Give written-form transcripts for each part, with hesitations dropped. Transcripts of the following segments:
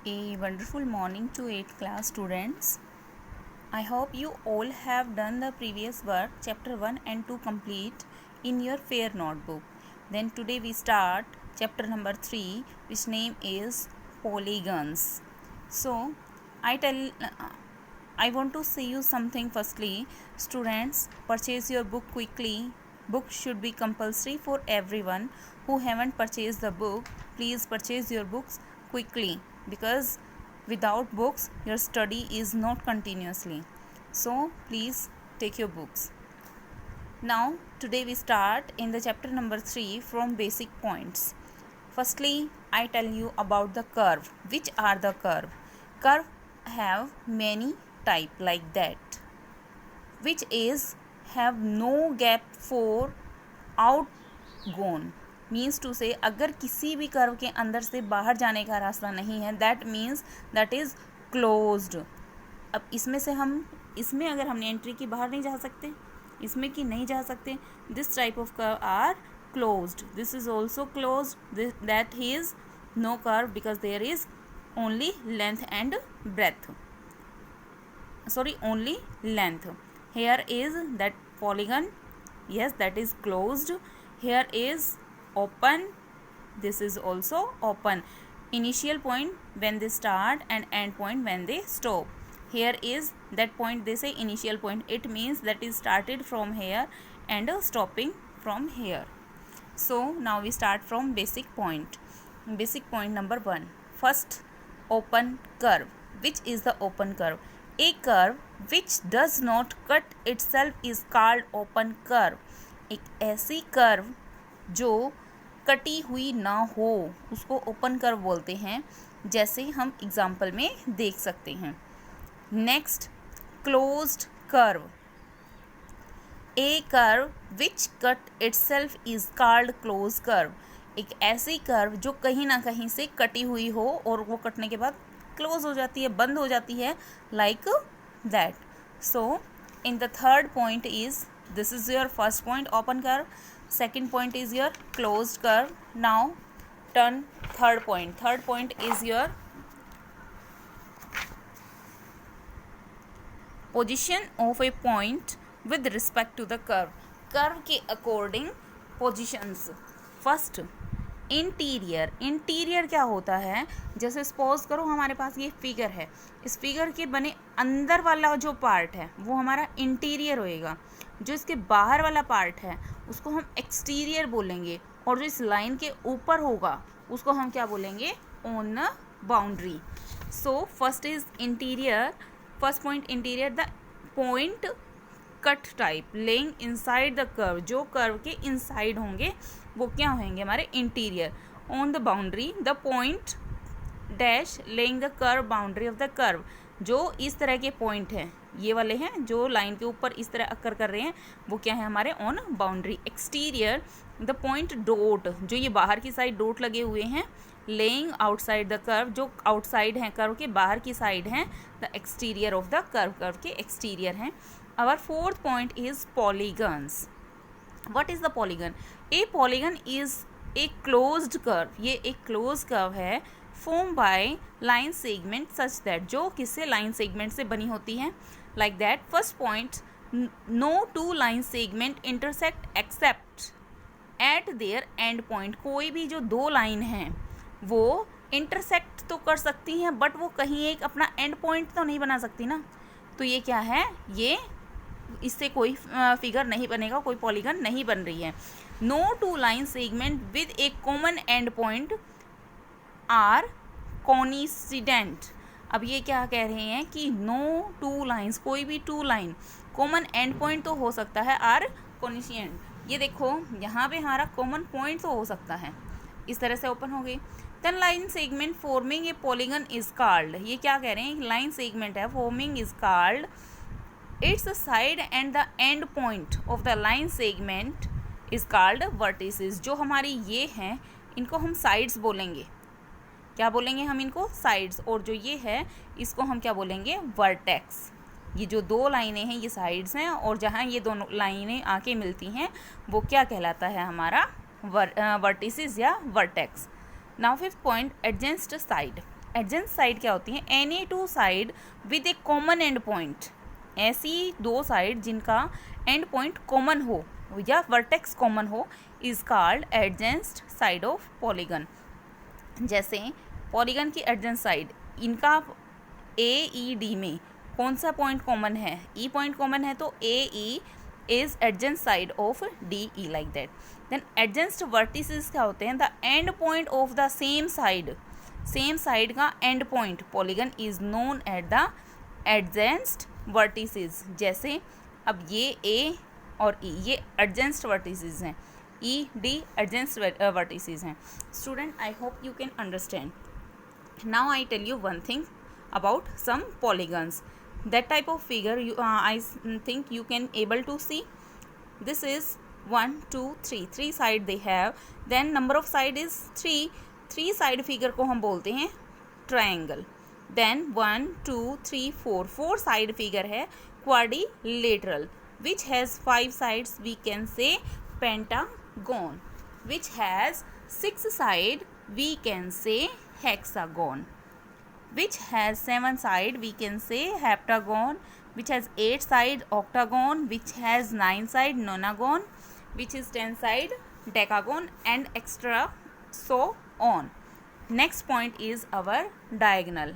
A wonderful morning to 8th class students. I hope you all have done the previous work chapter 1 and 2 complete in your fair notebook. Then today we start chapter number 3, which name is polygons. So I want to say you something. Firstly, students, purchase your book quickly. Book should be compulsory for everyone. Who haven't purchased the book, please purchase your books quickly, because without books your study is not continuously. So please take your books. Now today we start in the chapter number 3 from basic points. Firstly, I tell you about the curve. Which are the curve? Curve have many type like that, which is have no gap for outgone. Means to say अगर किसी भी curve के अंदर से बाहर जाने का रास्ता नहीं है, that means that is closed. अब इसमें से इसमें अगर हमने एंट्री की बाहर नहीं जा सकते, इसमें की नहीं जा सकते, this type of curve are closed. This is also closed, that is no curve because there is only length and breadth. Sorry, only length. Here is that polygon, yes, that is closed. Here is open, this is also open. Initial point when they start and end point when they stop. Here is that point, they say initial point, it means that is started from here and stopping from here. So now we start from basic point. Basic point number 1, first, open curve. Which is the open curve? A curve which does not cut itself is called open curve. एक ऐसी curve जो कटी हुई ना हो उसको open curve बोलते हैं, जैसे हम एग्जाम्पल में देख सकते हैं. Next, closed curve. A curve which cut itself is called close curve. एक ऐसी कर्व जो कहीं ना कहीं से कटी हुई हो और वो कटने के बाद क्लोज हो जाती है, बंद हो जाती है, like that. So in the third point is, this is your first point, open curve. Second point is your closed curve. Now turn third point. Third point is your position of a point with respect to the curve. Curve के according positions. First, interior. Interior क्या होता है? जैसे suppose करो हमारे पास ये figure है, इस फिगर के बने अंदर वाला जो पार्ट है वो हमारा इंटीरियर होएगा. जो इसके बाहर वाला पार्ट है उसको हम एक्सटीरियर बोलेंगे, और जो इस लाइन के ऊपर होगा उसको हम क्या बोलेंगे? On boundary. So first is interior. First point interior, the point cut type laying inside the curve. जो कर्व के इनसाइड होंगे वो क्या होंगे? हमारे interior. On the boundary, the point dash laying the curve boundary of the curve. जो इस तरह के पॉइंट हैं, ये वाले हैं जो लाइन के ऊपर इस तरह अकर कर रहे हैं, वो क्या है? हमारे on boundary. Exterior, the point dot, जो ये बाहर की साइड डॉट लगे हुए हैं, लेइंग आउटसाइड द कर्व, जो आउटसाइड हैं, कर्व के बाहर की साइड हैं, the exterior of the curve, curve के एक्सटीरियर हैं. Our fourth point is polygons. What is the polygon? A polygon is a closed curve. ये एक closed curve है formed by line segment such that, जो किससे? line segment से बनी होती है. Like that, first point, no two line segment intersect except at their end point. कोई भी जो दो लाइन हैं वो intersect तो कर सकती हैं, बट वो कहीं एक अपना end point तो नहीं बना सकती ना. तो ये क्या है? ये इससे कोई फिगर नहीं बनेगा, कोई पॉलीगन नहीं बन रही है. No two line segment with a common end point are coincident. अब ये क्या कह रहे हैं कि नो टू लाइंस, कोई भी two line, common end point तो हो सकता है, आर कोनिसिडेंट. ये देखो यहाँ पे हमारा कॉमन पॉइंट तो हो सकता है. इस तरह से ओपन हो गई. Then line segment forming a polygon is called. ये क्या कह रहे हैं? लाइन सेगमेंट है, forming is called its side and the end point of the line segment is called vertices. जो हमारी ये हैं इनको हम sides बोलेंगे. क्या बोलेंगे हम इनको? sides. और जो ये है इसको हम क्या बोलेंगे? vertex. ये जो दो लाइनें हैं ये sides हैं, और जहाँ ये दोनों लाइनें आके मिलती हैं वो क्या कहलाता है? हमारा vertices या vertex. Now fifth point, adjacent side. Adjacent side क्या होती हैं? Any two side with a common end point, ऐसी दो साइड जिनका एंड पॉइंट कॉमन हो या वर्टेक्स कॉमन हो is called adjacent side of polygon. जैसे पॉलीगन की एडजेंट साइड, इनका ए ई डी में कौन सा पॉइंट कॉमन है? ई पॉइंट कॉमन है, तो A E is adjacent side of D E, like that. Then adjacent vertices क्या होते हैं? The end point of the same side, same side का end point polygon is known at the adjacent vertices. जैसे अब ये ए और ई ये adjacent vertices हैं, ई डी एडजेंट वर्टिसेस हैं। Student, I hope you can understand. Now I tell you one thing about some polygons. That type of figure I think you can able to see. This is 1 2 3 side they have, then number of side is 3 side figure को हम बोलते हैं triangle. Then 1 2 3 4 side figure है quadrilateral, which has 5 sides we can say pentagon, which has 6 side we can say hexagon, which has 7 side we can say heptagon, which has 8 side octagon, which has 9 side nonagon, which is 10 side decagon, and extra so on. Next point is our diagonal.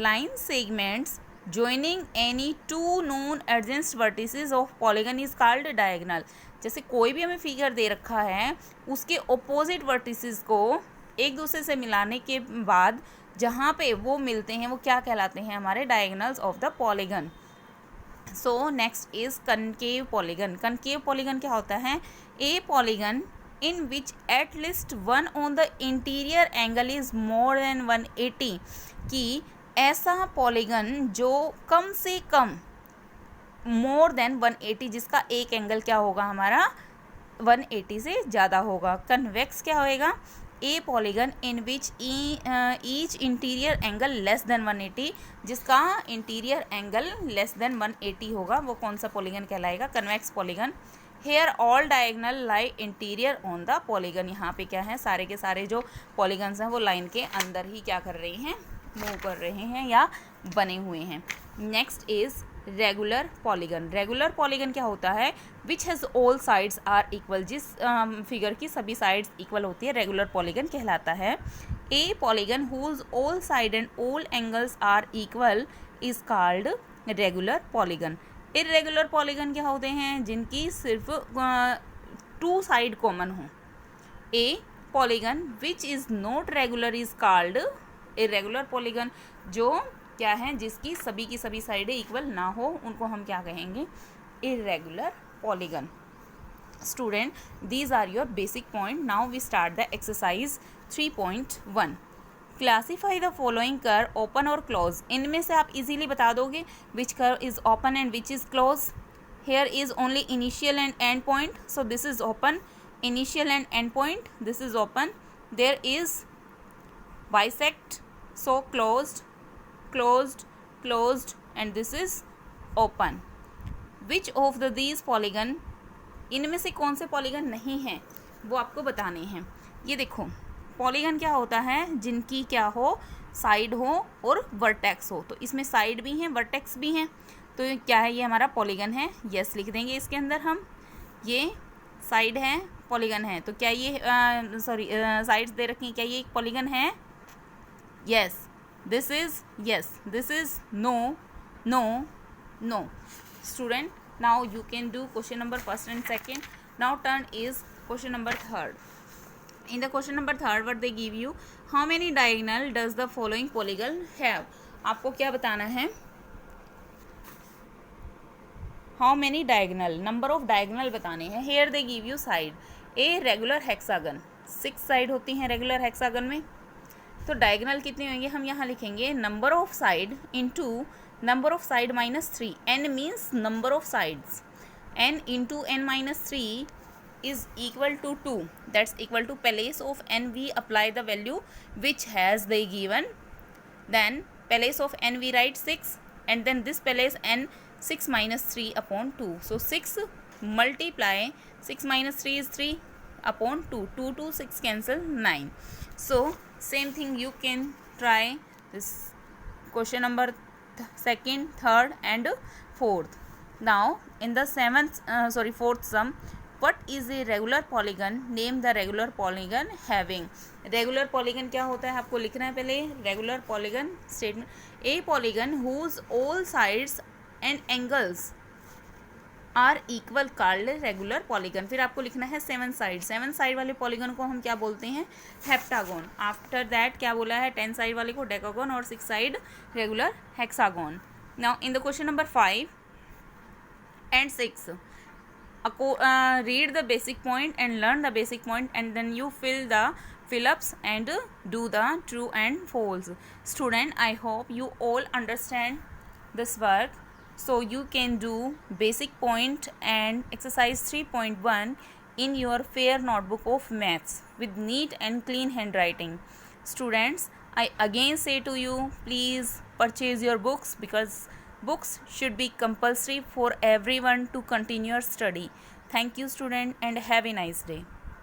Line segments joining any two known adjacent vertices of polygon is called diagonal. जैसे कोई भी हमें figure दे रखा है, उसके opposite vertices को एक दूसरे से मिलाने के बाद जहाँ पे वो मिलते हैं वो क्या कहलाते हैं? हमारे diagonals of the polygon. So next is concave polygon. Concave polygon क्या होता है? A polygon in which at least one on the interior angle is more than 180, कि ऐसा पॉलीगन जो कम से कम मोर देन 180, जिसका एक एंगल क्या होगा हमारा? 180 से ज़्यादा होगा। कन्वेक्स क्या होएगा? ए polygon in which each interior angle less than 180, जिसका इंटीरियर एंगल लेस देन 180 होगा, वो कौन सा पॉलीगन कहलाएगा? Convex polygon. Here all diagonal lie interior on the polygon. यहाँ पे क्या है? सारे के सारे जो पॉलीगन्स हैं वो लाइन के अंदर ही क्या कर रहे हैं? मूव कर रहे हैं या बने हुए हैं। Next is regular polygon. Regular polygon क्या होता है? Which has all sides are equal, जिस फिगर की सभी साइड्स इक्वल होती है रेगुलर पॉलीगन कहलाता है। A polygon whose all side and all angles are equal is called regular polygon. Irregular polygon क्या होते हैं? जिनकी सिर्फ 2 साइड कॉमन हो। A polygon which is not regular is called irregular polygon. जो क्या है? जिसकी सभी की सभी साइडें इक्वल ना हो, उनको हम क्या कहेंगे? Irregular polygon. Student, these are your basic point. Now we start the exercise 3.1. Classify the following curve open और क्लोज। इनमें से आप इजीली बता दोगे which curve is open and which is close. Here is only initial and end point, so this is open. Initial and end point, this is open. There is bisect, so closed, closed, closed, and this is open. Which of these polygon, इनमें से कौन से polygon नहीं हैं वो आपको बताने हैं। ये देखो, पॉलीगन क्या होता है? जिनकी क्या हो? साइड हो और वर्टेक्स हो। तो इसमें साइड भी हैं, वर्टेक्स भी हैं, तो क्या है? ये हमारा पॉलीगन है। यस लिख देंगे इसके अंदर हम। ये साइड है, पॉलीगन है, तो क्या ये साइड्स दे रखी हैं, क्या ये एक पॉलीगन है? Yes. This is yes, this is no, no, no. Student, now you can do question number first and second. Now turn is question number third. In the question number third, what they give you, how many diagonal does the following polygon have? आपको क्या बताना है? How many diagonal, number of diagonal बताने हैं। Here they give you side. A regular hexagon, 6 side होती हैं regular hexagon में, तो डायगोनल कितने होंगे? हम यहाँ लिखेंगे number of side into number of side minus 3। N means number of sides, n into n minus 3 is equal to 2, that's equal to place of n we apply the value which has they given, then place of n we write 6 and then this place n 6 minus 3 upon 2, so 6 multiply 6 minus 3 is 3 upon 2, 2 to 6 cancel 9. So same thing you can try this question number second, third and fourth. Now in the fourth sum, what is a regular polygon? Name the regular polygon having. Regular polygon क्या होता है आपको लिखना है पहले. Regular polygon statement, a polygon whose all sides and angles are equal called regular polygon. फिर आपको लिखना है 7 साइड वाले पॉलीगन को हम क्या बोलते हैं? हेप्टागोन. आफ्टर दैट क्या बोला है? 10 साइड वाले को डेकागोन और 6 side regular hexagon. Now in the question number 5 and 6, read the basic point and learn the basic point, and then you fill ups and do the true and false. Student, I hope you all understand this work, so you can do basic point and exercise 3.1 in your fair notebook of maths with neat and clean handwriting. Students, I again say to you, please purchase your books, because books should be compulsory for everyone to continue your study. Thank you, student, and have a nice day.